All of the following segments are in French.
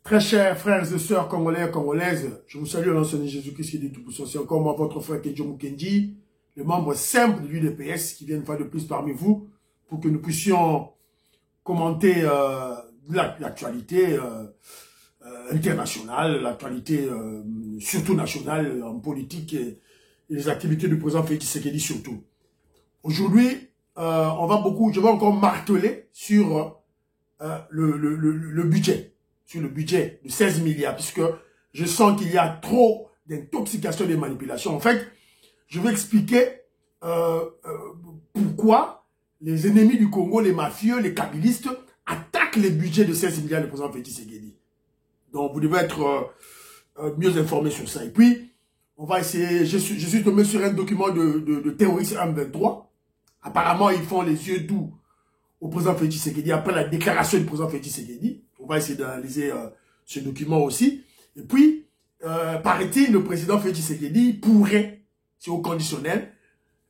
Très chers frères et sœurs congolais et congolaises, je vous salue au nom de Jésus-Christ qui est tout puissant. C'est encore moi, votre frère Kedjo Mukendi, le membre simple de l'UDPS qui vient une fois de plus parmi vous pour que nous puissions commenter l'actualité internationale, l'actualité surtout nationale en politique et les activités du président Félix Tshisekedi surtout. Aujourd'hui, je vais encore marteler sur le budget. Sur le budget de 16 milliards, puisque je sens qu'il y a trop d'intoxication et de manipulation. En fait, je vais expliquer pourquoi les ennemis du Congo, les mafieux, les kabylistes, attaquent les budgets de 16 milliards du président Félix Tshisekedi. Donc, vous devez être mieux informés sur ça. Et puis, on va essayer, je suis tombé sur un document de terroristes M23. Apparemment, ils font les yeux doux au président Félix Tshisekedi après la déclaration du président Félix Tshisekedi. On va essayer d'analyser ce document aussi. Et puis, paraît-il, le président Félix Tshisekedi pourrait, c'est au conditionnel,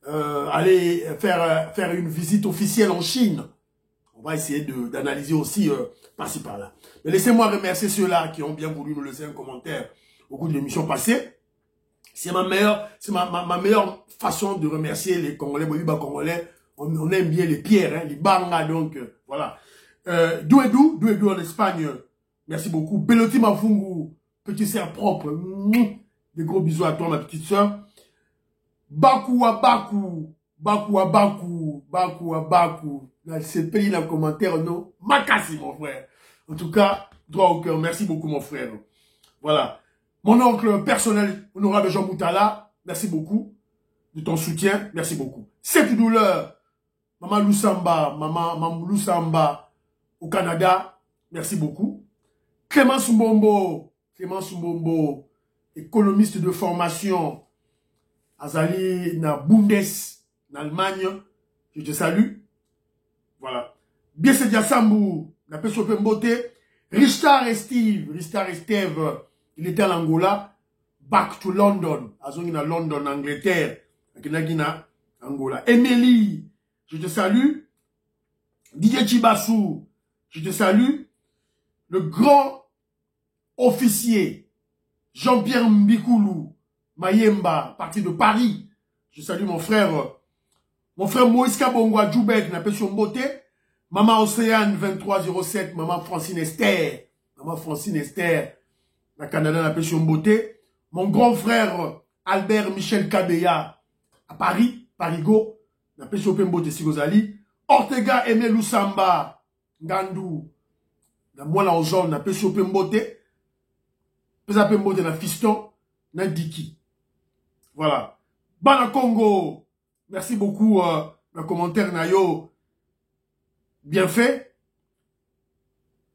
aller faire une visite officielle en Chine. On va essayer d'analyser aussi par-ci par-là. Mais laissez-moi remercier ceux-là qui ont bien voulu nous laisser un commentaire au cours de l'émission passée. C'est ma meilleure façon de remercier les Congolais, Congolais. On aime bien les pierres, hein, les bangas, donc voilà. Douedou en Espagne, merci beaucoup. Beloti Mafungu, petit sœur propre, des gros bisous à toi ma petite sœur. Bakou à Bakou, dans ce pays dans le commentaire, non, Makassi mon frère. En tout cas, droit au cœur, merci beaucoup mon frère. Voilà. Mon oncle personnel, honorable Jean Moutala, merci beaucoup de ton soutien, merci beaucoup. Cette douleur, Maman Lusamba, au Canada, merci beaucoup. Clément Sumbombo, économiste de formation, Azali na Bundes, en Allemagne, je te salue. Voilà. Biese Diassambu, na Pesope Mbote, Richard et Steve, il était à l'Angola, back to London, Azongina London, Angleterre, Akinagina, Angola. Emily, je te salue. Didier Chibassou, je te salue. Le grand officier Jean-Pierre Mbikoulou, Mayemba, parti de Paris. Je salue mon frère Moïse Kabongwa Djoubek, n'a pas son beauté. Maman Océane 2307, maman Francine Esther, la Canada n'a pas son beauté. Mon grand frère Albert Michel Kabeya, à Paris, Parigo, n'a pas son beauté si vous allez. Ortega Aimé Lusamba, Gandou, na moi la jaune, na pesi ope mbote, pesa pe mbote na fiston, na diki. Voilà. Bana Congo, merci beaucoup, le commentaire na yo, bien fait.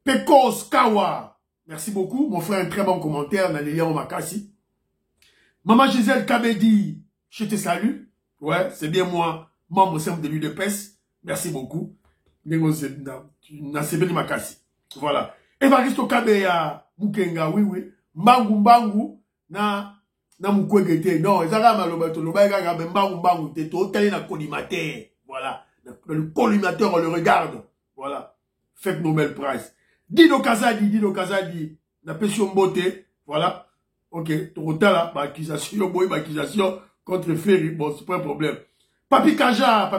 Pekos Kawa, merci beaucoup, mon frère, un très bon commentaire, na Lilian Makassi. Maman Gisèle Kabedi, je te salue, ouais, c'est bien moi, membre simple de l'UDPS. Merci beaucoup. Voilà. Evaristo Kabeya, Mukenga, oui. Mbangu, na Mukwegete. Non, ezara malobato, lobaga, mbangu, teto, tali na collimateur. Voilà. Le collimateur, on le regarde. Voilà. Faites Nobel Prize. Dido Kazadi, na Pession Beauté. Voilà. Ok. Torotala, accusation contre Ferry. Bon, c'est pas un problème. Papi Kaja.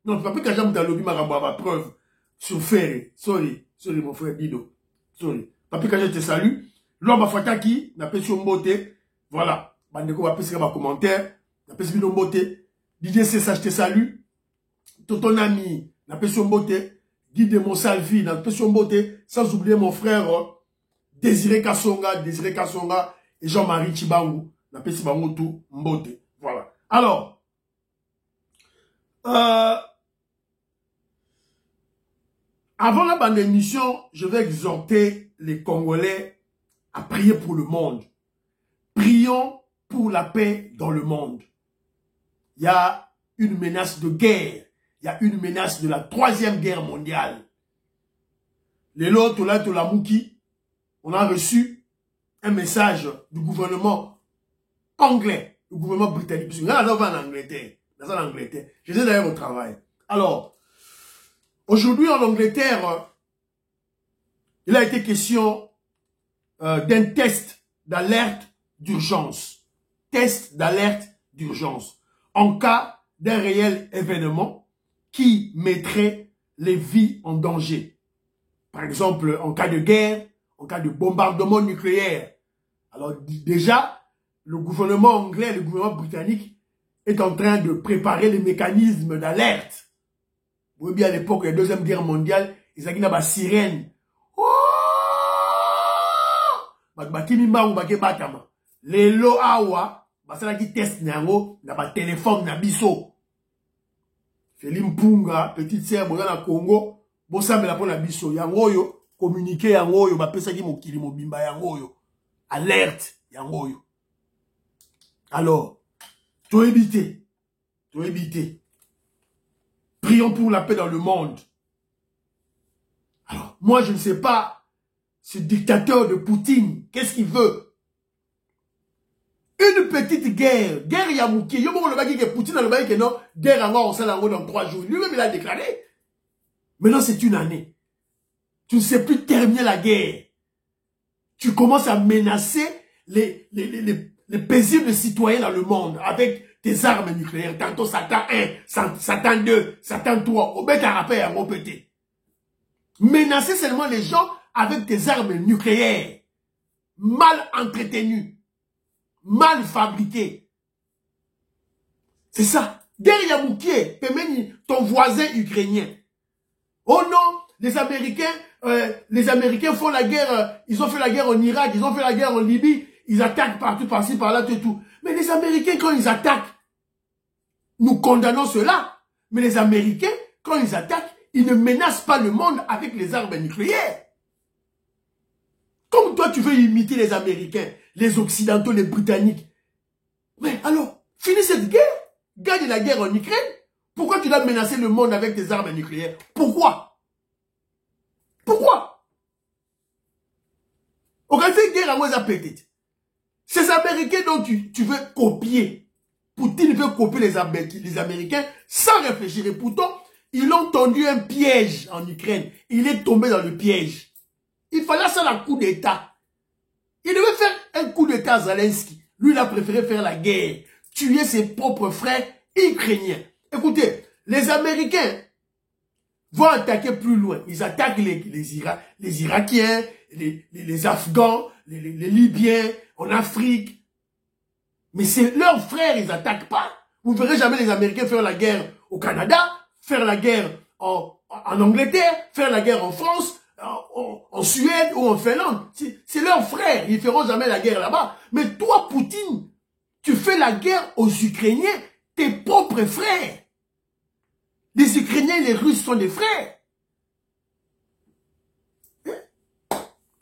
Non, Papi Kaja m'a lobby ma preuve sur Ferry. Sorry, mon frère Dido. Sorry. Papi Kaja te salue. L'homme Fataki, n'a pas sur beauté. Voilà. Bandeko va passer ma commentaire. N'a pas sur beauté. DJ CSH te salue. Ton ami, n'a pas sur beauté. Guy de Monsalvi, n'a pas sur beauté. Sans oublier mon frère Désiré Kassonga et Jean-Marie Chibangu. N'a pas sur tout beauté. Voilà. Alors, avant la bande d'émission, je vais exhorter les Congolais à prier pour le monde. Prions pour la paix dans le monde. Il y a une menace de guerre. Il y a une menace de la 3e guerre mondiale. Les lots, la Mouki, on a reçu un message du gouvernement anglais, du gouvernement britannique. Parce que là, on va en Angleterre. Dans l'Angleterre. J'étais d'ailleurs au travail. Alors, aujourd'hui en Angleterre, il a été question d'un test d'alerte d'urgence. Test d'alerte d'urgence. En cas d'un réel événement qui mettrait les vies en danger. Par exemple, en cas de guerre, en cas de bombardement nucléaire. Alors déjà, le gouvernement anglais, le gouvernement britannique est en train de préparer les mécanismes d'alerte. Vous voyez bien, à l'époque de la Deuxième Guerre mondiale, ils avaient une sirène. Les lots awa, basala qui test nango, na ba téléphone na biso. Félim Punga, petite sœur, boza na Congo, bosambela po na biso. Yango yo, communiquer yango yo, bapesa ki mokili mobimba yango yo. Alerte yango yo. Alors, tout éviter. Tout éviter. Prions pour la paix dans le monde. Alors, moi je ne sais pas, ce dictateur de Poutine, qu'est-ce qu'il veut? Une petite guerre, guerre Yamouki. Yo bon le bagi que Poutine a le bagi que non, guerre en on s'en dans 3 jours. Lui-même il a déclaré. Maintenant c'est une année. Tu ne sais plus terminer la guerre. Tu commences à menacer les paisibles citoyens dans le monde avec tes armes nucléaires. Tantôt Satan 1, Satan 2, Satan 3. Au bête à rappel à pété. Menacer seulement les gens avec tes armes nucléaires. Mal entretenues. Mal fabriquées. C'est ça. Guerre Yamoukié, ton voisin ukrainien. Oh non, les Américains font la guerre, ils ont fait la guerre en Irak, ils ont fait la guerre en Libye, ils attaquent partout, par-ci, par-là, tout. Mais les Américains, quand ils attaquent, nous condamnons cela. Mais les Américains, quand ils attaquent, ils ne menacent pas le monde avec les armes nucléaires. Comme toi, tu veux imiter les Américains, les Occidentaux, les Britanniques. Mais alors, finis cette guerre. Gagne la guerre en Ukraine. Pourquoi tu dois menacer le monde avec tes armes nucléaires? Pourquoi? Pourquoi? On a fait guerre à moi, ça petite. Ces Américains dont tu veux copier. Poutine veut copier les Américains sans réfléchir. Et pourtant, ils ont tendu un piège en Ukraine. Il est tombé dans le piège. Il fallait ça un coup d'État. Il devait faire un coup d'État à Zelensky. Lui, il a préféré faire la guerre. Tuer ses propres frères ukrainiens. Écoutez, les Américains vont attaquer plus loin. Ils attaquent les Irakiens, les Afghans, les Libyens, en Afrique. Mais c'est leurs frères, ils n'attaquent pas. Vous ne verrez jamais les Américains faire la guerre au Canada, faire la guerre en Angleterre, faire la guerre en France, en Suède ou en Finlande. C'est leurs frères, ils ne feront jamais la guerre là-bas. Mais toi, Poutine, tu fais la guerre aux Ukrainiens, tes propres frères. Les Ukrainiens et les Russes sont des frères.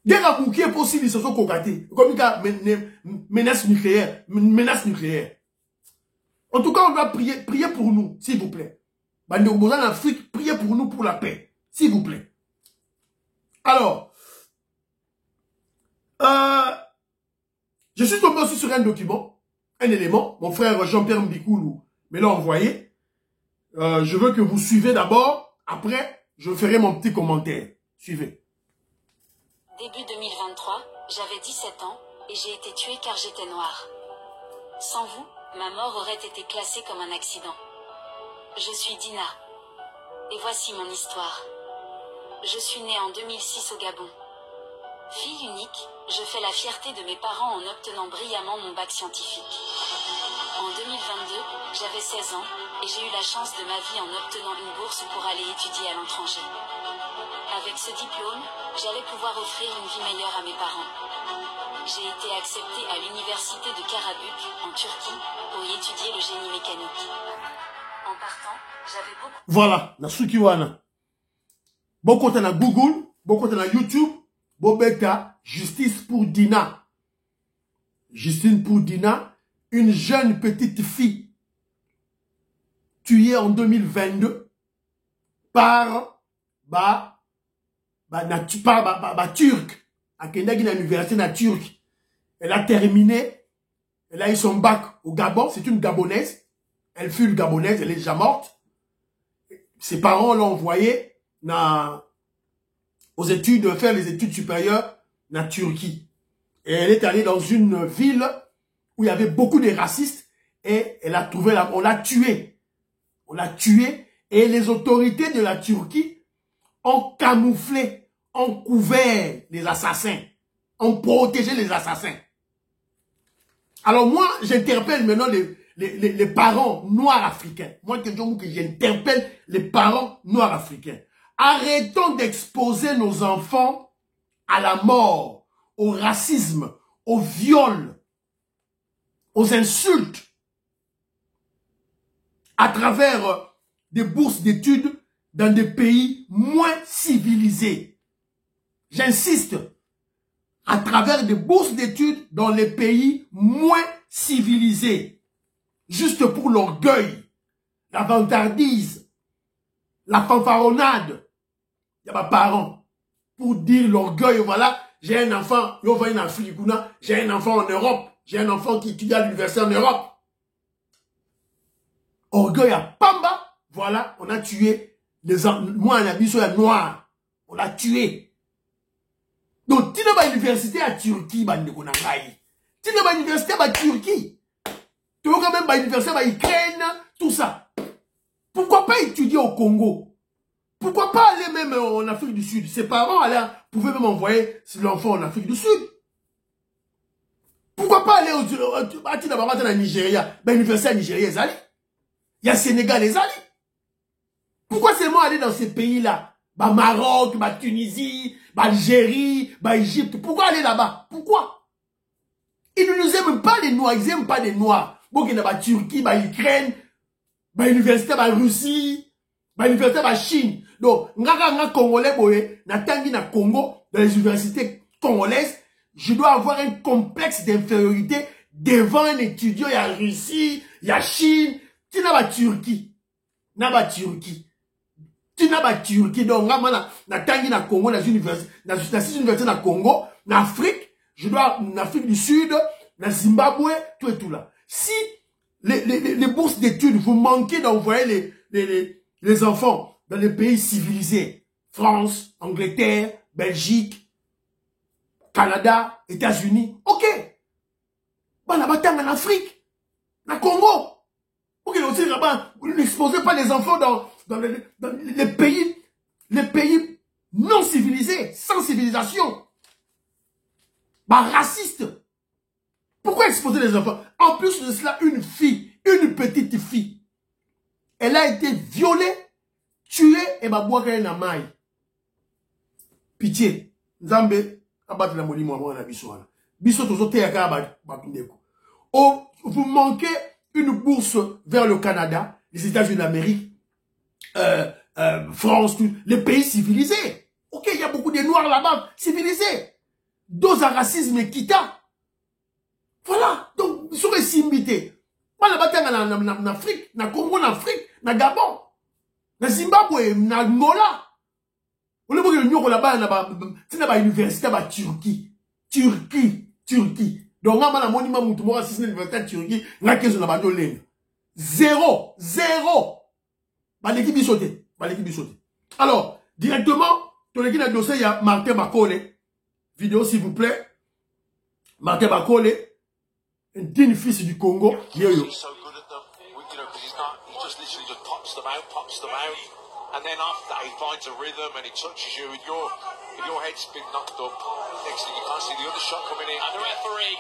Guerre à Mouki est possible, ils se sont cocatés. Comme une menace nucléaire. Menace nucléaire. En tout cas, on doit prier pour nous, s'il vous plaît. En Afrique, priez pour nous pour la paix. S'il vous plaît. Alors, je suis tombé aussi sur un document, un élément. Mon frère Jean-Pierre Mbikoulou me l'a envoyé. Je veux que vous suivez d'abord. Après, je ferai mon petit commentaire. Suivez. Début 2023, j'avais 17 ans et j'ai été tué car j'étais noir. Sans vous, ma mort aurait été classée comme un accident. Je suis Dina. Et voici mon histoire. Je suis née en 2006 au Gabon. Fille unique, je fais la fierté de mes parents en obtenant brillamment mon bac scientifique. En 2022, j'avais 16 ans et j'ai eu la chance de ma vie en obtenant une bourse pour aller étudier à l'étranger. Avec ce diplôme, j'allais pouvoir offrir une vie meilleure à mes parents. J'ai été acceptée à l'université de Karabük, en Turquie, pour y étudier le génie mécanique. En partant, j'avais beaucoup... Voilà, na Sukiwana. Beaucoup na Google, beaucoup na YouTube, Bobeka, justice pour Dina. Justine pour Dina, une jeune petite fille tuée en 2022 par Turc. À Kendagi, à l'université na Turc. Elle a terminé, elle a eu son bac au Gabon, c'est une Gabonaise. Elle fut une Gabonaise, elle est déjà morte. Ses parents l'ont envoyée aux études, faire les études supérieures na Turquie. Et elle est allée dans une ville où il y avait beaucoup de racistes et elle a trouvé on l'a tué. On l'a tué et les autorités de la Turquie ont camouflé, ont couvert les assassins, ont protégé les assassins. Alors moi, j'interpelle maintenant les parents noirs africains. Moi, que j'interpelle les parents noirs africains. Arrêtons d'exposer nos enfants à la mort, au racisme, au viol, aux insultes, à travers des bourses d'études dans des pays moins civilisés. J'insiste, à travers des bourses d'études dans les pays moins civilisés. Juste pour l'orgueil, la vantardise, la fanfaronnade. Il y a mes parents pour dire l'orgueil, voilà, j'ai un enfant, j'ai un enfant en Europe, j'ai un enfant qui étudie à l'université en Europe. Orgueil à Pamba, voilà, on a tué moi, on a vu sur la noire, on l'a tué. Donc, tu n'as pas université à Turquie, tu n'as pas université à Turquie. Tu n'as quand même pas université à Ukraine, tout ça. Pourquoi pas étudier au Congo? Pourquoi pas aller même en Afrique du Sud? Ses parents pouvaient même envoyer l'enfant en Afrique du Sud. Pourquoi pas aller au Nigeria? Ben, l'université à Nigeria, les alliés. Il y a Sénégal, les alliés. Pourquoi seulement aller dans ces pays-là? Bah, Maroc, bah, Tunisie, bah, Algérie, bah, Égypte. Pourquoi aller là-bas? Pourquoi? Ils ne nous aiment pas les Noirs, ils n'aiment pas les Noirs. Bon, il y a bah, Turquie, bah, Ukraine, bah, université, bah, Russie, bah, université, bah, Chine. Donc, nga Congolais, boye, na tangi na Congo, dans les universités congolaises, je dois avoir un complexe d'infériorité devant un étudiant. Il y a Russie, il y a Chine, tu n'as pas Turquie. N'a pas Turquie. Tu n'as pas Turquie. Donc, na tangi na Congo, dans une université, dans 6 universités na Congo, na Afrique, je dois, en Afrique du Sud, na Zimbabwe, tout et tout là. Si les bourses d'études, vous manquez d'envoyer les enfants dans les pays civilisés, France, Angleterre, Belgique, Canada, États-Unis, ok. Bah, là-bas, en Afrique, na Congo. Ok, aussi là-bas, vous n'exposez pas les enfants dans les pays non civilisés, sans civilisation. Bah, racistes. Pourquoi exposer les enfants? En plus de cela, une fille, une petite fille, elle a été violée, tuée et bah, boire qu'elle n'a maille. Pitié. Nzambe, abattre la molimo avant la bissoana. Bisso tozo te yaka batundeko. Oh, vous manquez une bourse vers le Canada, les États-Unis d'Amérique, France, les pays civilisés. Ok, il y a beaucoup de Noirs là-bas, civilisés. Dose à racisme et quitta. Voilà, donc, ils sont simbités. Moi, là-bas, en Afrique, na Congo, en Afrique, na Gabon, na Zimbabwe, na Angola. On est beaucoup de là-bas, c'est là-bas, université, à Turquie. Turquie. Donc, on a un monument, on a une université à Turquie, on a 15 là-bas, zéro. Bah, l'équipe est sautée. Alors, directement, dans l'équipe de dossier, il y a Martin Bakole. Vidéo, s'il vous plaît. Martin Bakole. Un digne fils du Congo. Yo. And then after that, he finds a rhythm and he touches you, and your head's been knocked up. Next thing you can't see the other shot coming in. And the referee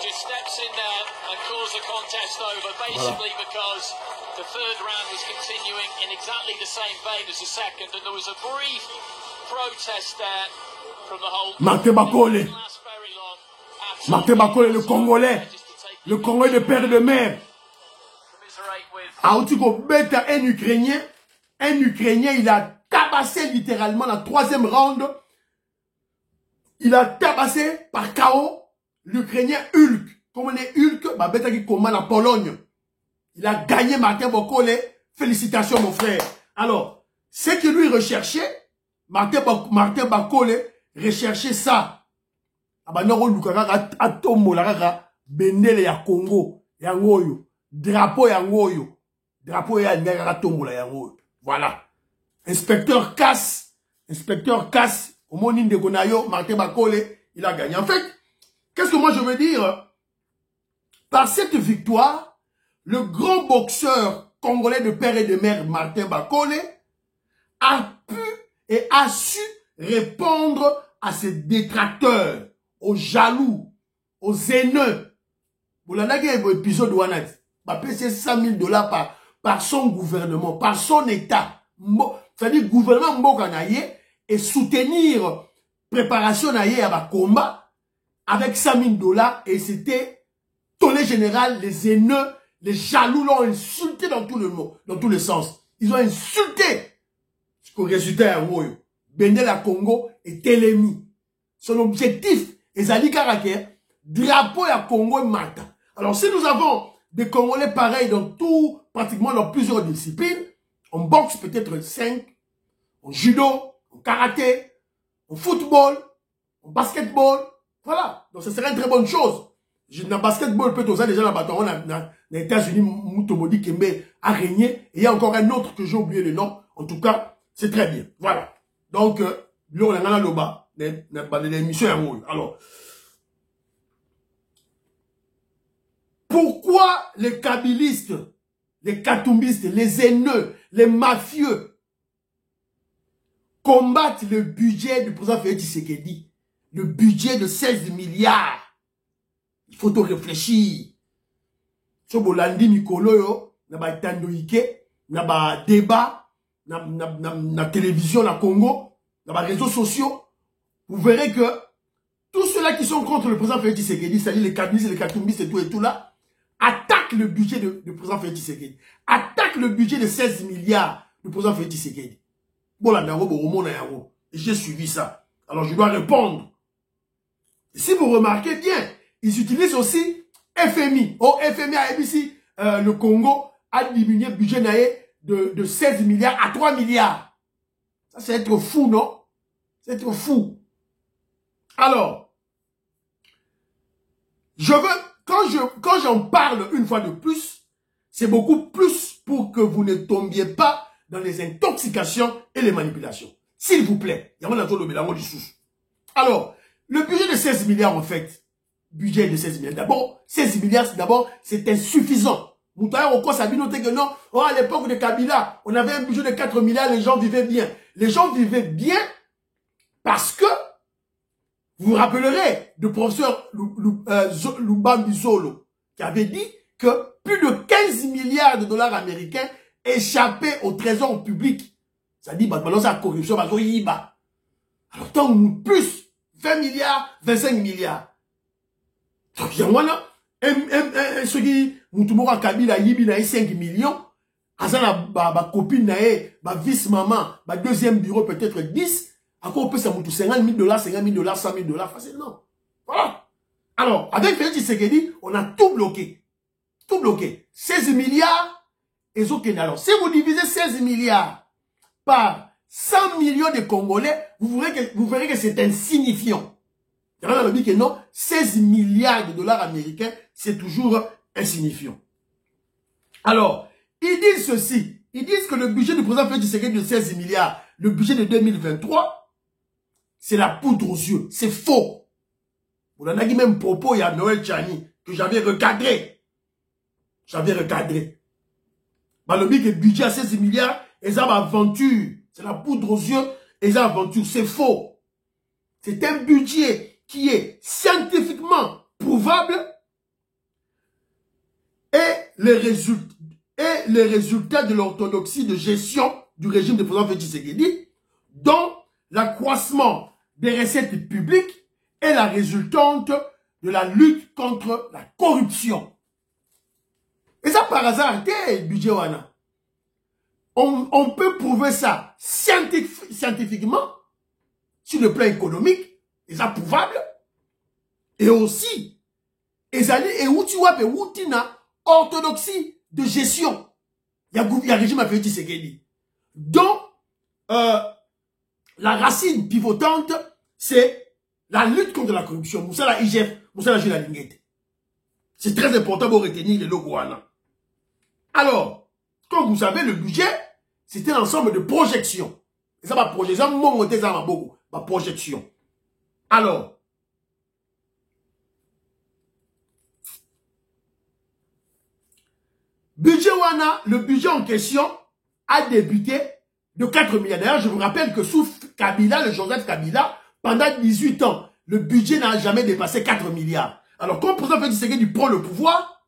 just steps in there and calls the contest over, basically because the third round was continuing in exactly the same vein as the second, and there was a brief protest there from the whole. Martin Bakole. Martin Bakole, le Congolais. Le Congolais de père et de mère. Aoutiko bêta un Ukrainien. Un Ukrainien, il a tabassé littéralement la 3e round. Il a tabassé par KO l'Ukrainien Hulk. Comme on est Hulk, bah, bêta qui commande la Pologne. Il a gagné Martin Bakole. Félicitations, mon frère. Alors, ce que lui recherchait, Martin Bakole recherchait ça. Abanoro Lukaka atomo la kaka bendele ya Congo ya ngoyo. Drapeau ya ngoyo. Drapeau ya ngaka tombo la ya ngoyo. Voilà. Inspecteur Cass, au monde de Gonayo, Martin Bakole, il a gagné. En fait, Qu'est-ce que moi je veux dire? Par cette victoire, le grand boxeur congolais de père et de mère, Martin Bakole, a pu et a su répondre à ses détracteurs, aux jaloux, aux haineux. Vous l'avez vu dans l'épisode où on a payé 100 000 $ par son gouvernement, par son État. C'est-à-dire le gouvernement Mbokanaye et soutenir préparation à combat avec 100 000 $ et c'était tollé général, les haineux, les jaloux l'ont insulté dans tout le monde, dans tous les sens. Ils ont insulté. Ce que résultat est Bende la Congo est Télémi. Son objectif, Ezali Karake, drapeau à Congo et Mata. Alors si nous avons des Congolais pareils dans tout, pratiquement dans plusieurs disciplines, en boxe peut-être 5, en judo, en karaté, en football, en basketball, voilà. Donc ce serait une très bonne chose. Dans le basketball, peut-être déjà dans le bâton, dans les États-Unis, Moutomodi Kembe a régné. Et il y a encore un autre que j'ai oublié le nom. En tout cas, c'est très bien. Voilà. Donc, là, on a le bas, l'émission. Alors, pourquoi les kabylistes, les katumbistes, les haineux, les mafieux combattent le budget du président Félix Tshisekedi, le budget de 16 milliards? Il faut tout réfléchir. So bolandi mikolo yo, na ba tandoike, na ba débat, na télévision, na Congo, na ba réseaux sociaux. Vous verrez que tous ceux-là qui sont contre le président Félix Tshisekedi, c'est-à-dire les kabylistes, les katumbistes et tout là, attaquent le budget du président Félix Tshisekedi. Attaquent le budget de 16 milliards du président Félix Tshisekedi. Bon là, j'ai suivi ça. Alors je dois répondre. Et si vous remarquez bien, ils utilisent aussi FMI. Au FMI à ABC, le Congo a diminué le budget de 16 milliards à 3 milliards. Ça, c'est être fou, non? C'est être fou. Alors, je veux, quand j'en parle une fois de plus, c'est beaucoup plus pour que vous ne tombiez pas dans les intoxications et les manipulations. S'il vous plaît. Alors, le budget de 16 milliards, en fait, budget de 16 milliards. D'abord, 16 milliards, c'est insuffisant. Oh, à l'époque de Kabila, on avait un budget de 4 milliards, les gens vivaient bien. Les gens vivaient bien parce que, vous vous rappellerez du professeur Lubambi Zolo, qui avait dit que plus de 15 milliards de dollars américains échappaient au trésor public. Ça dit, bah, balance la corruption, bah, alors, tant plus, 20 milliards, 25 milliards. Donc, il y a ceux qui, Moutoumora Kabila, Yibi, na 5 millions, Azana, ba copine, ba vice-maman, ba deuxième bureau, peut-être 10, à quoi on peut ça, 50 000 $, 50 000 $, 100 000 $, facilement. Voilà. Alors, avec Félix Tshisekedi, on a tout bloqué. Tout bloqué. 16 milliards, et alors, si vous divisez 16 milliards par 100 millions de Congolais, vous verrez que c'est insignifiant. Il y en a qui dit que non, 16 milliards de dollars américains, c'est toujours insignifiant. Alors, ils disent ceci. Ils disent que le budget du président Félix Tshisekedi de 16 milliards, le budget de 2023, c'est la poudre aux yeux. C'est faux. Vous en avez même propos, il y a Noël Tchani, que j'avais recadré. J'avais recadré. Le budget à 16 milliards, et ça, aventure. C'est la poudre aux yeux, et ça, aventure. C'est faux. C'est un budget qui est scientifiquement prouvable et les résultats de l'orthodoxie de gestion du régime du président Félix Tshisekedi, dont l'accroissement des recettes publiques est la résultante de la lutte contre la corruption. Et ça, par hasard, quel budget wana? On peut prouver ça scientifiquement, sur le plan économique, et ça prouvable, et aussi, et où tu vois, où tu as orthodoxie de gestion. Il y a régime à Félix Tshisekedi. Donc, la racine pivotante, c'est la lutte contre la corruption. Moussa la IGF, Moussa la Julalingete. C'est très important pour retenir les logos. Alors, comme vous savez, le budget, c'est un ensemble de projections. Et ça, ma projection, ma projection. Alors, Budget Wana, le budget en question a débuté de 4 milliards. D'ailleurs, je vous rappelle que sous Kabila, le Joseph Kabila, pendant 18 ans, le budget n'a jamais dépassé 4 milliards. Alors, quand le président Félix Tshisekedi prend le pouvoir,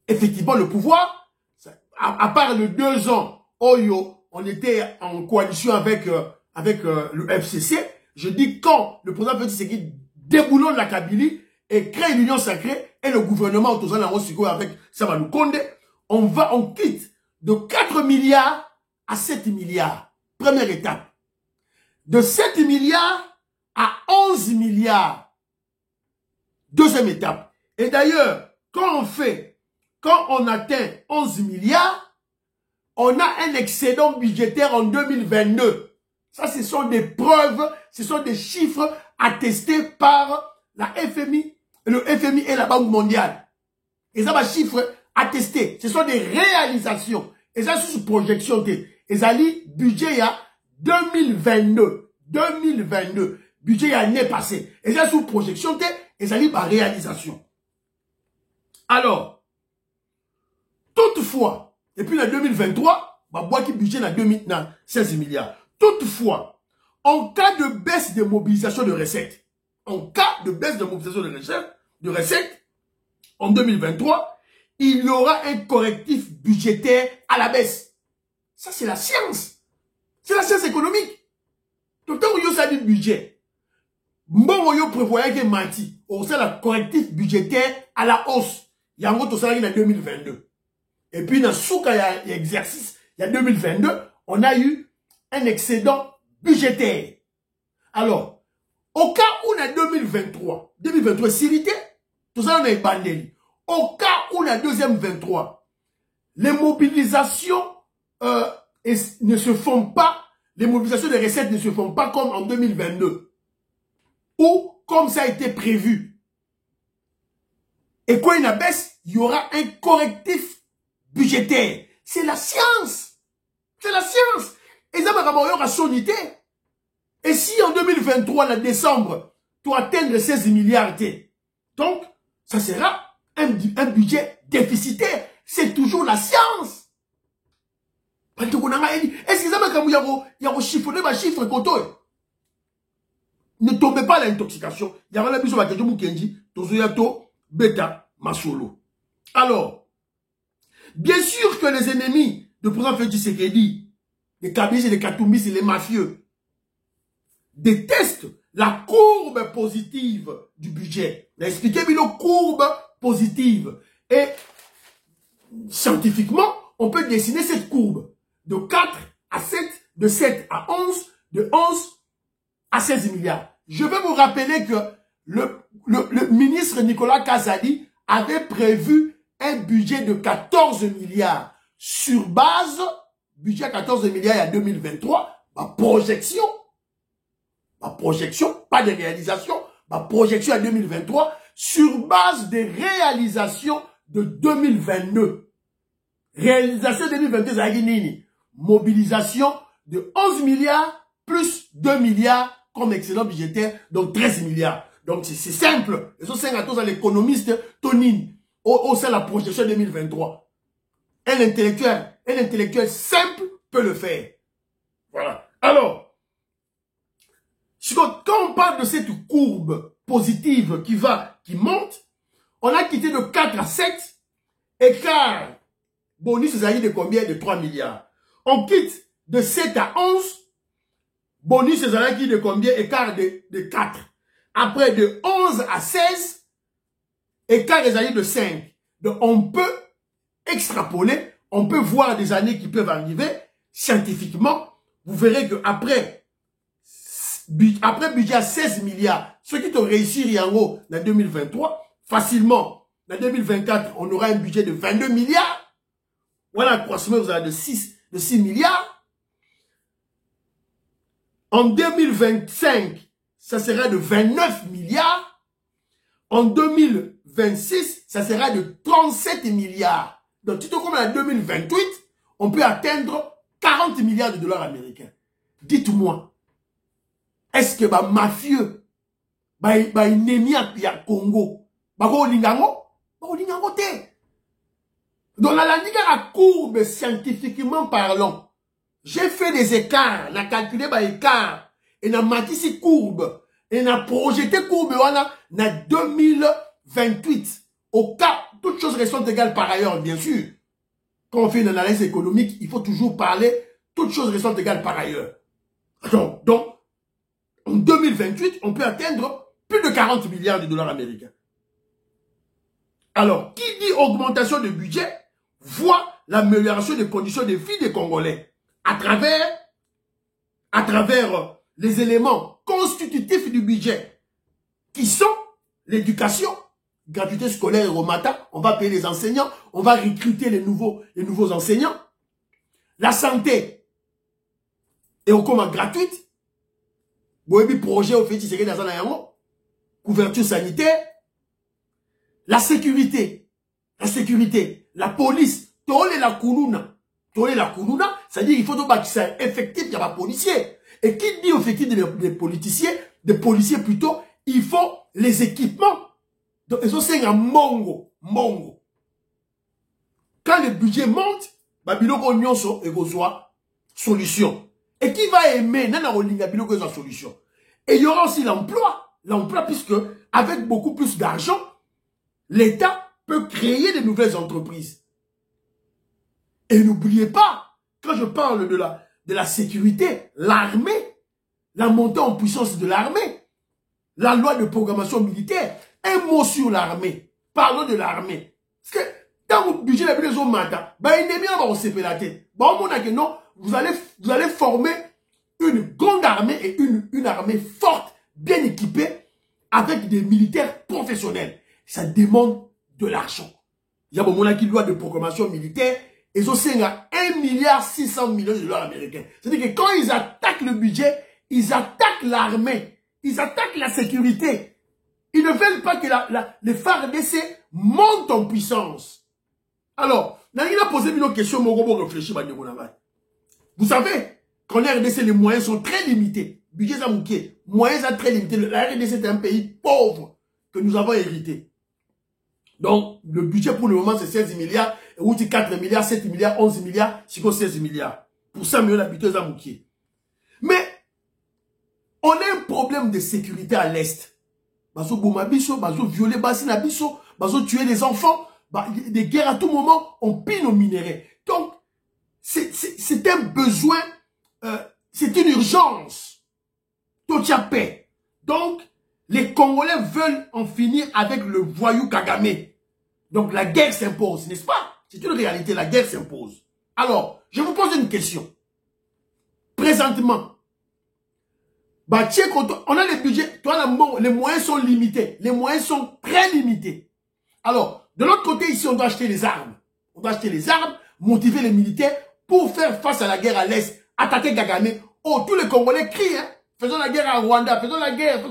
effectivement, le pouvoir, à part les 2 ans, on était en coalition avec le FCC. Je dis quand le président Félix Tshisekedi déboulonne la Kabylie et crée l'union sacrée et le gouvernement autorisant avec Samalou Konde, on quitte de 4 milliards à 7 milliards. Première étape. De 7 milliards à 11 milliards. Deuxième étape. Et d'ailleurs, quand on atteint 11 milliards, on a un excédent budgétaire en 2022. Ça, ce sont des preuves, ce sont des chiffres attestés par la FMI, le FMI et la Banque mondiale. Et ça, va chiffres attestés. Ce sont des réalisations. Et ça, c'est sous projection. Et ça, budget, il y a 2022. 2022. Budget, il y a l'année passée. Et ça, sous projection, et ça, par réalisation. Alors, toutefois, et puis en 2023, bah, bois qui budget dans 16 milliards. Toutefois, en cas de baisse de mobilisation de recettes, en en 2023, il y aura un correctif budgétaire à la baisse. Ça, c'est la science. C'est la science économique. Tout le temps où il y a du budget, bon, il prévoyait que Mati, on sait le correctif budgétaire à la hausse. Il y a un autre salaire en 2022. Et puis, dans ce exercice, il y a 2022, on a eu un excédent budgétaire. Alors, au cas où on a 2023 s'irrité, tout ça on a bandé. Au cas où on a deuxième 23, les mobilisations ne se font pas, les mobilisations des recettes ne se font pas comme en 2022. Ou comme ça a été prévu. Et quand il y a baisse, il y aura un correctif budgétaire. C'est la science. C'est la science. Et ça va avoir une sonité. Et si en 2023, en décembre, tu atteins les 16 milliards, donc, ça sera un budget déficitaire. C'est toujours la science. Est-ce que ça va chiffonner ma chiffre koto? Ne tombez pas à l'intoxication. Il y a un besoin de question Mukendi, Tozoyato, Beta, Masolo. Alors, bien sûr que les ennemis de président Félix Tshisekedi, les Kabylistes, les Katumbis et les mafieux, détestent la courbe positive du budget. Expliquez-moi une courbe positive. Et scientifiquement, on peut dessiner cette courbe de 4 à 7, de 7 à 11, de 11 à 16 milliards. Je vais vous rappeler que le ministre Nicolas Kazadi avait prévu un budget de 14 milliards sur base, budget 14 milliards à 2023, ma projection, pas de réalisation, ma projection à 2023 sur base des réalisations de 2022. Réalisation 2022, ça a dit mobilisation de 11 milliards plus 2 milliards comme excellent budgétaire, donc 13 milliards. Donc c'est simple. Et ça, c'est à l'économiste Tonine. C'est la projection 2023. Un intellectuel simple peut le faire. Voilà. Alors, quand on parle de cette courbe positive qui monte, on a quitté de 4 à 7, écart bonus c'est de combien? De 3 milliards. On quitte de 7 à 11, bonus c'est de combien? Écart de 4. Après de 11 à 16, écart des années de 5. Donc on peut extrapoler, on peut voir des années qui peuvent arriver scientifiquement. Vous verrez que après budget à 16 milliards, ceux qui ont réussi en haut en 2023, facilement, en 2024, on aura un budget de 22 milliards. Voilà, croissement, vous avez de 6 milliards. En 2025, ça sera de 29 milliards. En 2026, ça sera de 37 milliards. Donc, tout comme en 2028, on peut atteindre 40 milliards de dollars américains. Dites-moi, est-ce que mafieux, ennemi à Congo, olingango te. Donc, la ligne courbe scientifiquement parlant. J'ai fait des écarts, on a calculé par écart, et on a matissé courbe, et on a projeté courbe, on a 2028. Au cas, toutes choses restent égales par ailleurs, bien sûr. Quand on fait une analyse économique, il faut toujours parler, toutes choses restent égales par ailleurs. Donc, en 2028, on peut atteindre plus de 40 milliards de dollars américains. Alors, qui dit augmentation de budget, voit l'amélioration des conditions de vie des Congolais à travers les éléments constitutifs du budget qui sont l'éducation, gratuité scolaire et Romata, on va payer les enseignants, on va recruter les nouveaux enseignants, la santé et au coma gratuite, projet au fait couverture sanitaire, la sécurité, la police, la kounouna, c'est-à-dire il faut que ça effectif, il y a pas policier. Et qui dit effectif des policiers plutôt, il faut les équipements. Donc, ils sont un mongo. Quand le budget monte, Babylon Nyonso et Gozoa, solution. Et qui va aimer, solution. Et il y aura aussi l'emploi, puisque avec beaucoup plus d'argent, l'État peut créer de nouvelles entreprises. Et n'oubliez pas, quand je parle de la sécurité, l'armée, la montée en puissance de l'armée, la loi de programmation militaire, un mot sur l'armée. Parlons de l'armée. Parce que dans le budget, la maison matin, on s'est fait la tête. Non, vous allez former une grande armée et une armée forte, bien équipée, avec des militaires professionnels. Ça demande de l'argent. Il y a une loi de programmation militaire, ils ont 1,6 milliard de dollars américains. C'est-à-dire que quand ils attaquent le budget, ils attaquent l'armée, ils attaquent la sécurité. Ils ne veulent pas que les FARDC montent en puissance. Alors, il a posé une question, pour réfléchir. Vous savez, qu'en RDC, les moyens sont très limités. Budget Zamouké, moyens sont très limités. La RDC est un pays pauvre que nous avons hérité. Donc, le budget pour le moment, c'est 16 milliards, ou 4 milliards, 7 milliards, 11 milliards, 16 milliards. Pour 100 millions d'habitants Zamouké. Mais, on a un problème de sécurité à l'Est. Bazo Boumabiso, Bazo violer Basina Biso, Bazo tuer les enfants, des guerres à tout moment, on pille nos minéraux. Donc, c'est un besoin, c'est une urgence. Totia paix. Donc, les Congolais veulent en finir avec le voyou Kagame. Donc, la guerre s'impose, n'est-ce pas? C'est une réalité, la guerre s'impose. Alors, je vous pose une question. Présentement, on a les budgets, les moyens sont limités. Les moyens sont très limités. Alors, de l'autre côté, ici, on doit acheter les armes. On doit acheter les armes, motiver les militaires pour faire face à la guerre à l'Est, attaquer Kagame. Oh, tous les Congolais crient, hein. Faisons la guerre à Rwanda, faisons la guerre.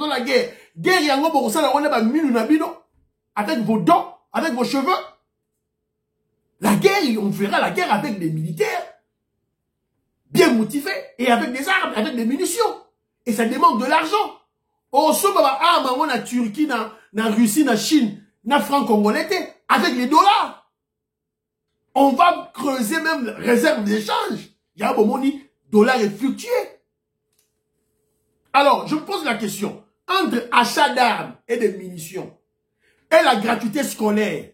Guerre, yango, borosa, la Rwanda, avec vos dents, avec vos cheveux. La guerre, on fera la guerre avec des militaires, bien motivés, et avec des armes, avec des munitions. Et ça demande de l'argent. Oh, ce baba, on a Turquie, na Russie, na Chine, na franc congolais, avec les dollars. On va creuser même réserve d'échange. Il y a un moment où dollar est fluctué. Alors, je me pose la question. Entre achat d'armes et de munitions et la gratuité scolaire.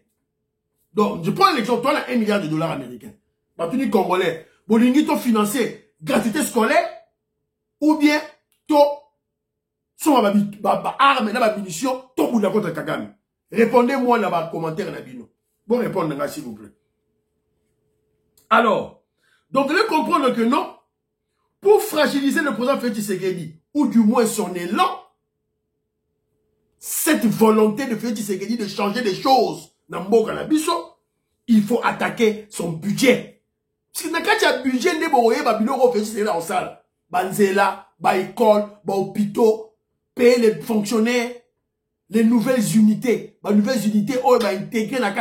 Donc, je prends l'exemple, toi, là, 1 milliard de dollars américains. Bah, tu dis Congolais. Bolingi, tu financer gratuité scolaire ou bien, tu son armes, la munitions, tu bout de la contre Kagame. Répondez-moi là-bas, commentaire, Nabino. Bon, répondre, s'il vous plaît. Alors, donc, vous devez comprendre que non, pour fragiliser le président Félix Tshisekedi, ou du moins son élan, cette volonté de Félix Tshisekedi de changer des choses dans Mboka na biso, il faut attaquer son budget. Parce que quand il y a un budget, il y a un biloko Félix Tshisekedi en salle. Banzela, école, hôpitaux, payer les fonctionnaires, les nouvelles unités. Les nouvelles unités, intégrer dans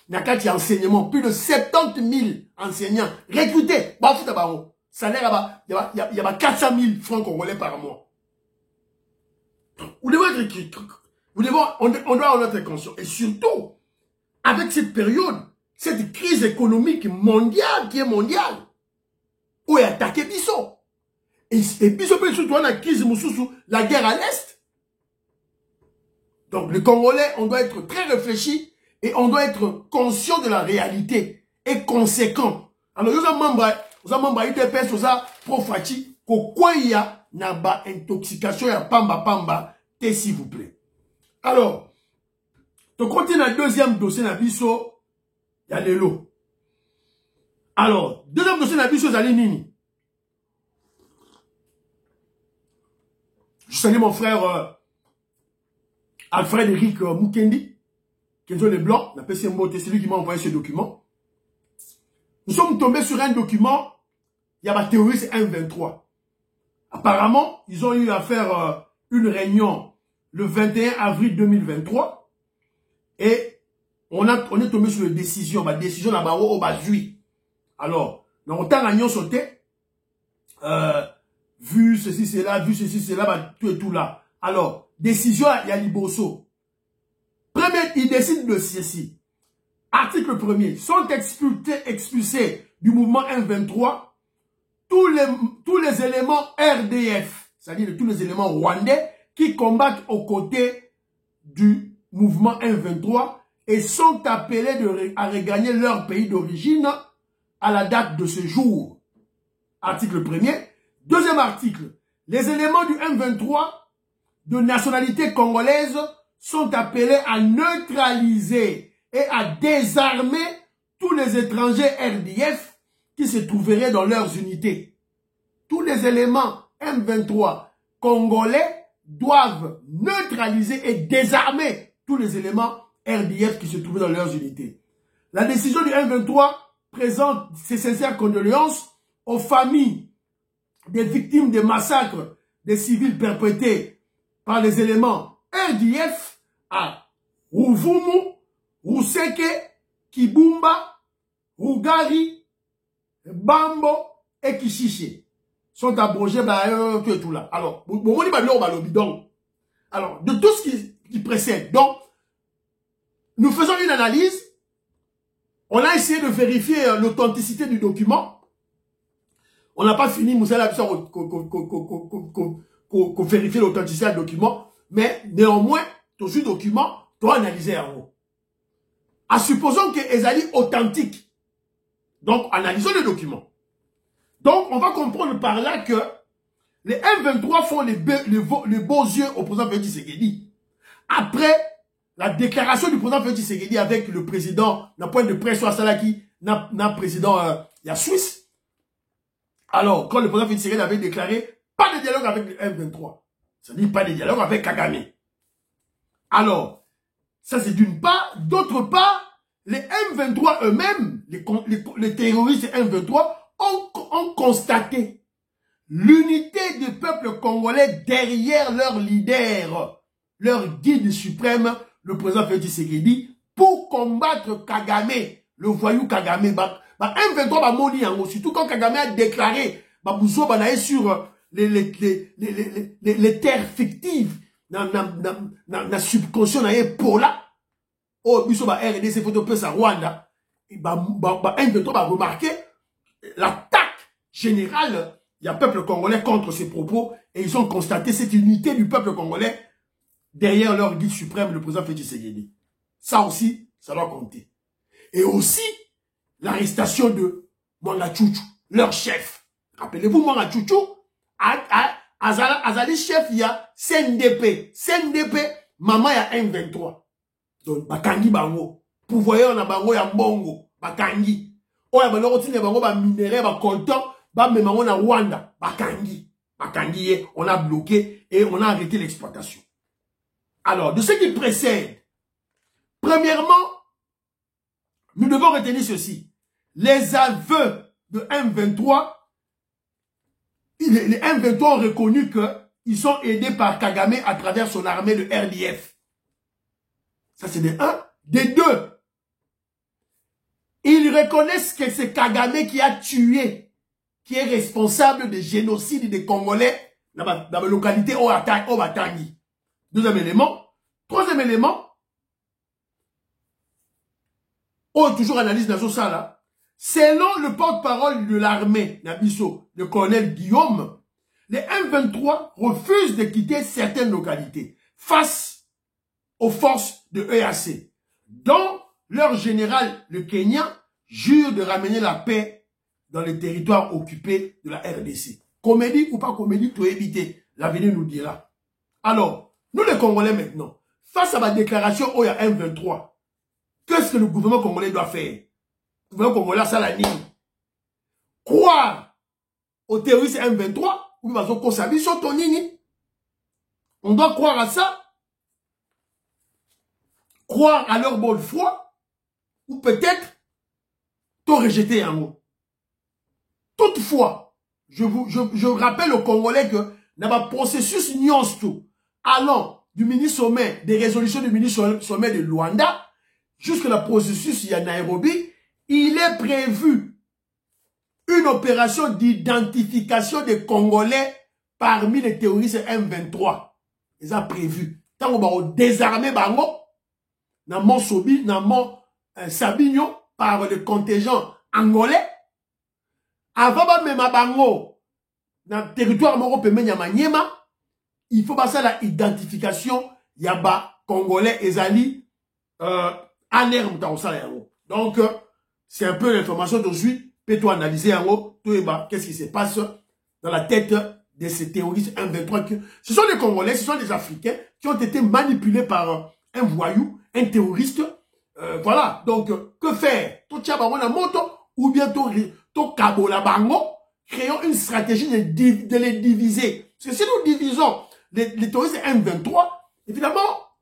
le enseignement. Plus de 70 000 enseignants recrutés. Salaire, il y a 400 000 francs congolais par mois. On doit être conscient. Et surtout, avec cette période, cette crise économique mondiale qui est mondiale. Où il a attaqué Bisso. Et Bisso peut surtout la crise Moussoussou, la guerre à l'Est. Donc les Congolais, on doit être très réfléchis et on doit être conscient de la réalité et conséquent. Alors, nous avons membre UDPS, nous avons profati, quoi il y a naba intoxication et pamba, s'il vous plaît. Alors, de côté dans le deuxième dossier Nabiso, il y a les lots. Alors, deuxième dossier Nabiso, il y a les nini. Je salue mon frère Alfred Eric Mukendi, qui est les Blancs, c'est lui qui m'a envoyé ce document. Nous sommes tombés sur un document, il y a ma terroriste M23. Apparemment, ils ont eu à faire une réunion le 21 avril 2023 et on est tombé sur une décision, ma décision là-bas au Bazui. Alors, dans le temps, nous sauté, vu ceci, c'est là, vu ceci, c'est là, bah, tout et tout là. Alors, décision, il y a Liboso. Premier, il décide de ceci. Article 1er, sont expulsés du mouvement M23 tous les éléments RDF, c'est-à-dire tous les éléments rwandais qui combattent aux côtés du mouvement M23 et sont appelés à regagner leur pays d'origine à la date de ce jour. Article 1er. Deuxième article, les éléments du M23 de nationalité congolaise sont appelés à neutraliser et à désarmer tous les étrangers RDF qui se trouveraient dans leurs unités. Tous les éléments M23 congolais doivent neutraliser et désarmer tous les éléments RDF qui se trouvaient dans leurs unités. La décision du M23 présente ses sincères condoléances aux familles des victimes des massacres des civils perpétrés par les éléments RDF à Ruvumu, Ruseke, Kibumba, Rugari, Bambo et Kishiche. Sont abrogés tout là. Alors, alors, de tout ce qui précède, donc, nous faisons une analyse. On a essayé de vérifier l'authenticité du document. On n'a pas fini, Moussa qu'on vérifie l'authenticité du document, mais néanmoins, tout ce document doit analyser en haut. À supposons que Ezali authentique. Donc, analysons le document. Donc, on va comprendre par là que les M23 font les beaux yeux au président Félix Tshisekedi. Après la déclaration du président Félix Tshisekedi avec le président, d'un point de presse à Salaki, le président Suisse. Alors, quand le président Félix Tshisekedi avait déclaré pas de dialogue avec le M23, ça dit pas de dialogue avec Kagame. Alors, ça c'est d'une part. D'autre part, les M23 eux-mêmes, les terroristes M23, ont constaté l'unité du peuple congolais derrière leur leader, leur guide suprême, le président Félix Tshisekedi, pour combattre Kagame, le voyou Kagame. M23 va mourir, surtout quand Kagame a déclaré sur les terres fictives, na subconscient na Pola, oh, biso ba RDC photo pesa Rwanda, M23 va remarquer l'attaque générale du peuple congolais contre ces propos et ils ont constaté cette unité du peuple congolais derrière leur guide suprême, le président Félix Tshisekedi. Ça aussi, ça doit compter. Et aussi, l'arrestation de Mwanga Tchouchou, leur chef. Rappelez-vous, Mwanga Tchouchou, Azali chef, il y a CNDP. CNDP, maman, il y a M23. Donc, Bakangi Bango. Pouvoyeur na Bango, ya Mbongo. Bakangi. Oya balorotine bango ba minéraux ba coltan ba memango na Rwanda bakangi on a bloqué et on a arrêté l'exploitation. Alors de ce qui précède, premièrement, nous devons retenir ceci. Les aveux de M23, les M23 ont reconnu que ils sont aidés par Kagame à travers son armée de RDF. Ça c'est des 1, des 2. Ils reconnaissent que c'est Kagame qui a tué, qui est responsable des génocides des Congolais dans la localité Obatangi. Deuxième élément. Troisième élément. toujours analyse dans ça là. Selon le porte-parole de l'armée, Nabiso, le colonel Guillaume, les M23 refusent de quitter certaines localités face aux forces de EAC, dont leur général, le Kenya, jure de ramener la paix dans les territoires occupés de la RDC. Comédie ou pas comédie, tout éviter. L'avenir nous dira. Alors, nous les Congolais maintenant, face à ma déclaration au M23, qu'est-ce que le gouvernement congolais doit faire? Le gouvernement congolais, ça la nie. Croire aux terroristes M23, ou on doit croire à ça. Croire à leur bonne foi, ou peut-être tout rejeter en mot. Toutefois, je rappelle aux Congolais que dans un processus nuance tout, allant du mini-sommet, des résolutions du mini-sommet de Luanda, jusqu'à la processus il y a Nairobi, il est prévu une opération d'identification des Congolais parmi les terroristes M23. Ils ont prévu. Tant qu'on va désarmer Bango, dans mon Sobi, dans mon Sabignon, par le contingent angolais, avant même Bango, dans le territoire européen, il faut passer à la identification, Yaba, Congolais, Ezali, anerme dans ça. Donc, c'est un peu l'information d'aujourd'hui. Peux-toi analyser en haut, qu'est-ce qui se passe dans la tête de ces terroristes M23. Ce sont les Congolais, ce sont les Africains qui ont été manipulés par un voyou, un terroriste. Voilà. Donc, que faire? Ou bien tout Kabola Bango, créons une stratégie de les diviser. Parce que si nous divisons les terroristes M23, évidemment,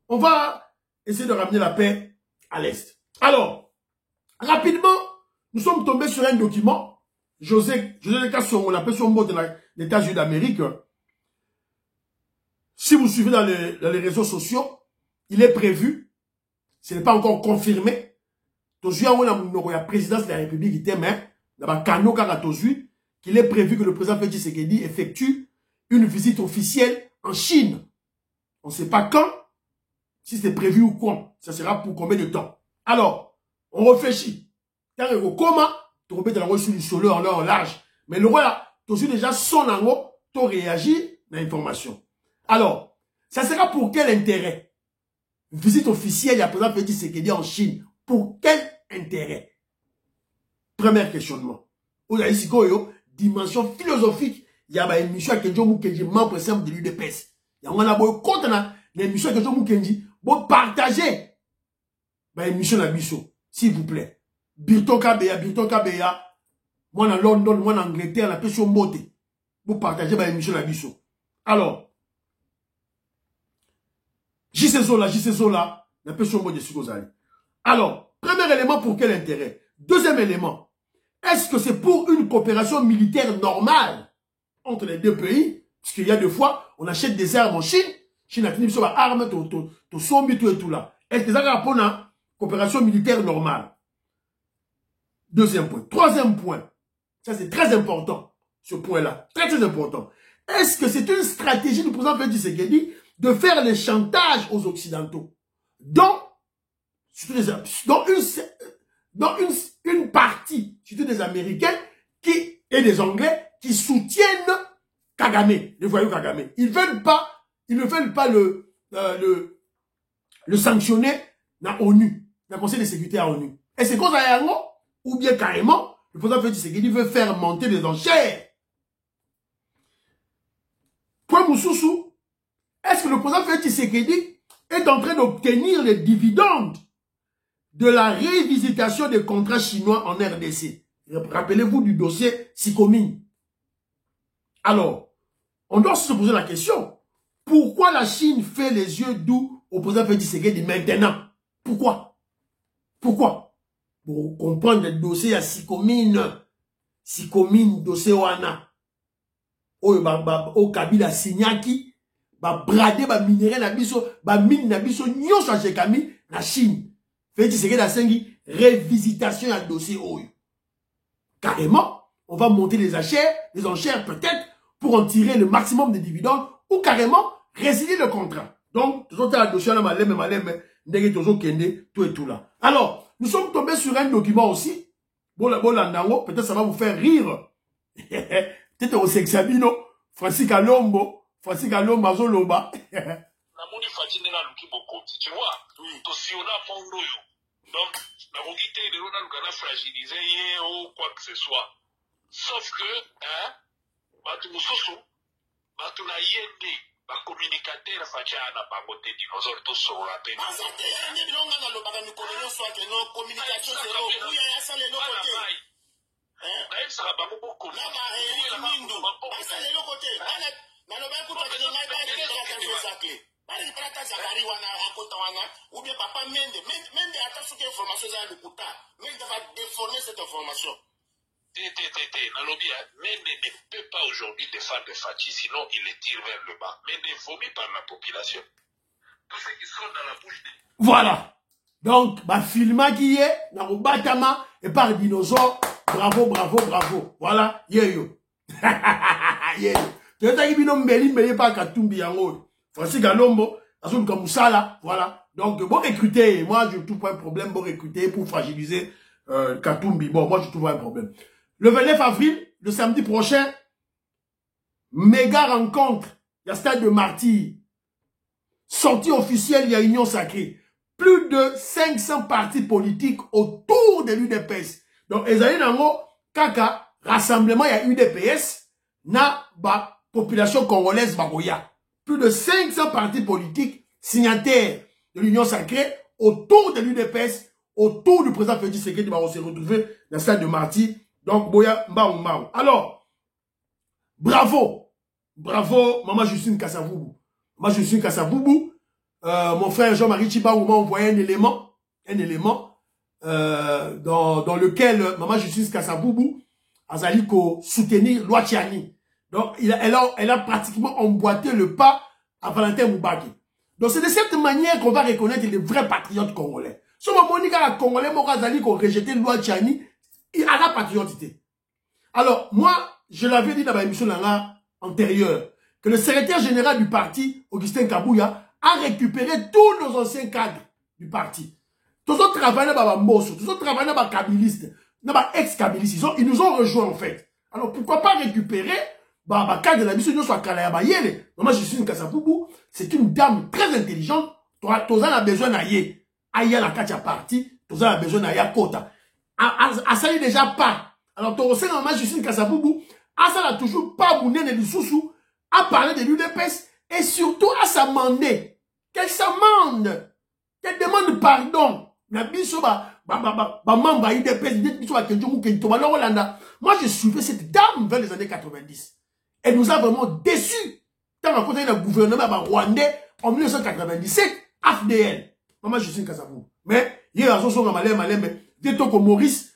on va essayer de ramener la paix à l'Est. Alors, rapidement, nous sommes tombés sur un document. José Kasson, on l'appelle son mot de l'État-Unis d'Amérique. Si vous suivez dans les réseaux sociaux, il est prévu, ce n'est pas encore confirmé, la présidence de la République qu'il est prévu que le président Félix Tshisekedi effectue une visite officielle en Chine. On ne sait pas quand, si c'est prévu ou quand. Ça sera pour combien de temps. Alors, on réfléchit. Quand on comment, tu remets de la sur du solo en large. Mais le roi là, tu as déjà son ango, tu réagis à l'information. Alors, ça sera pour quel intérêt? Visite officielle, il y a président Félix Tshisekedi en Chine. Pour quel intérêt? Premier questionnement. Vous avez ici, dimension philosophique, il y a une émission qui est membre simple de l'UDPS. Il y a un contre l'émission qui est bon partager l'émission Nabiso, s'il vous plaît. Birton Kabeya, moi en London, moi en Angleterre, la personne mote. Vous partagez l'émission Nabiso. Alors, JCSO là, la personne mote de Sukozali. Alors, premier élément, pour quel intérêt? Deuxième élément, est-ce que c'est pour une coopération militaire normale entre les deux pays? Parce qu'il y a des fois, on achète des armes en Chine. Chine a fini sur la arme, tout sombi, tout et tout là. Est-ce que ça va pour une coopération militaire normale? Deuxième point. Troisième point. Ça, c'est très important, ce point-là. Très, très important. Est-ce que c'est une stratégie du président Félix Tshisekedi de faire les chantages aux Occidentaux? Dont une partie, surtout des Américains et des Anglais, qui soutiennent Kagame, les voyous Kagame. Ils ne veulent pas le sanctionner dans l'ONU, dans le Conseil de sécurité à l'ONU. Et c'est comme ça, ou bien carrément, le président Félix Tshisekedi veut faire monter les enchères. Point Moussoussou, est-ce que le président Félix Tshisekedi est en train d'obtenir les dividendes de la révisitation des contrats chinois en RDC? Rappelez-vous du dossier Sikomine. Alors, on doit se poser la question. Pourquoi la Chine fait les yeux doux au président Félix Tshisekedi maintenant? Pourquoi? Pourquoi? Pour comprendre le dossier à Sikomine, dossier Wana. Au Kabila Signaki, brader, minerai na biso, mine na biso, nyonso a Chekami, na Chine. Félix Tshisekedi a sengi, révisitation à dossier Oyo. Carrément, on va monter les enchères peut-être, pour en tirer le maximum de dividendes, ou carrément, résilier le contrat. Donc, toujours à dossier, malem, ndenge tozo kende, tout et tout là. Alors, nous sommes tombés sur un document aussi. Peut-être ça va vous faire rire. Peut-être au Sexabino, Francis Kalombo, Azoloba. Tu vois, tout si on a fond donc, la mobilité de l'on a fragilisé ou quoi que ce soit. Sauf que, hein, Batu Moussousou, Batu na yende, ba communicateur fachana ba moté dinosaure to so rapé. Azate, yende bilonga na lobaka ni kolonyo soit que non communication zéro. Uya ya sale no côté. Hein? D'ailleurs, ça va pas beaucoup. Là ba mindo. Ba sale no côté. Na lobaka kuta que ngai ba ke zakle. Bali prata zakari wana akota wana ou bien papa mende ata souke information za lukuta. Mende va déformer cette information. Nalobi, Mende ne peut pas aujourd'hui défendre Fachi, sinon il les tire vers le bas. Mende vomit par la population. Tous ceux qui sont dans la bouche de... Voilà. Donc, bah, filma qui est, dans le batama, et par dinosaure, bravo, bravo, bravo. Voilà, yeyo. Yeyo. Tu as dit, non, mais pas Katumbi yango. Francis Galombo, Azul Kamusala, voilà. Donc, bon recruter, moi, je trouve pas un problème, bon recruter pour fragiliser Katumbi. Bon, moi, je trouve pas un problème. Le 29 avril, le samedi prochain, méga rencontre, il y a Stade de Martyrs. Sortie officielle, il y a Union Sacrée. Plus de 500 partis politiques autour de l'UDPS. Donc, Ezaïe Nango, Kaka, rassemblement, il y a UDPS, na ba population congolaise bagoya. Plus de 500 partis politiques signataires de l'Union Sacrée autour de l'UDPS, autour du président Félix Tshisekedi qui va se retrouver dans le Stade de Martyrs. Donc, Boya Mbaou. Alors, bravo. Bravo, Maman Justine Kassavoubou. Maman Justine Kassavoubou. Mon frère Jean-Marie Chibaou m'a envoyé un élément dans lequel Maman Justine Kassavoubou a soutenir Louatiani. Donc, elle a pratiquement emboîté le pas à Valentin Moubaki. Donc, c'est de cette manière qu'on va reconnaître les vrais patriotes congolais. Si on dit que les Congolais m'ont rejeté Louatiani, il a la patriotique. Alors, moi, je l'avais dit dans ma émission antérieure, que le secrétaire général du parti, Augustin Kabouya, a récupéré tous nos anciens cadres du parti. Tous autres travailleurs dans Mosso, tous autres travailleurs dans Kabilistes, dans ex-Kabilistes, ils nous ont rejoints en fait. Alors, pourquoi pas récupérer cadre de la mission, soit Kalayabayele. Moi, je suis une Kassapoubou, c'est une dame très intelligente, tous a besoin d'aller. Aya la katia parti, tous a besoin d'aller à Kota. Ça n'est déjà pas. Alors, tu sais, normalement, Justine Kassapoubou, ça n'a toujours pas bougné de Sousou, à parler de l'UDPS, et surtout à s'amender. Qu'elle s'amende. Qu'elle demande pardon. Moi, je suivais cette dame vers les années 90. Elle nous a vraiment déçus. Tant qu'on a eu le gouvernement rwandais en 1997, AFDL. Maman, Justine Kassapoubou. Mais, il y a un mais Détoko Maurice,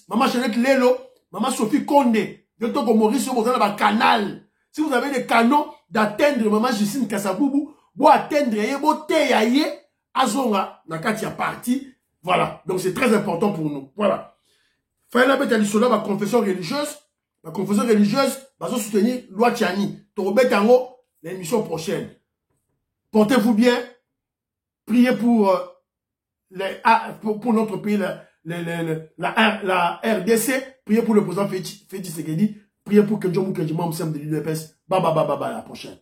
Maman Jeannette Lelo, Maman Sophie Kondé, Détoko Maurice, vous avez un canal. Si vous avez des canaux d'atteindre Maman Justine Kassapoubou, vous atteindre Azonga, Nakatia parti. Voilà. Donc c'est très important pour nous. Voilà. Faïla Betalisola, ma confession religieuse. Ma confession religieuse va soutenir Louatiani. Torobetango, l'émission prochaine. Portez-vous bien. Priez pour notre pays, la RDC. Priez pour le président Félix Tshisekedi. Priez pour que Djomou Kedjima me semble de l'UDPS. Baba, la prochaine.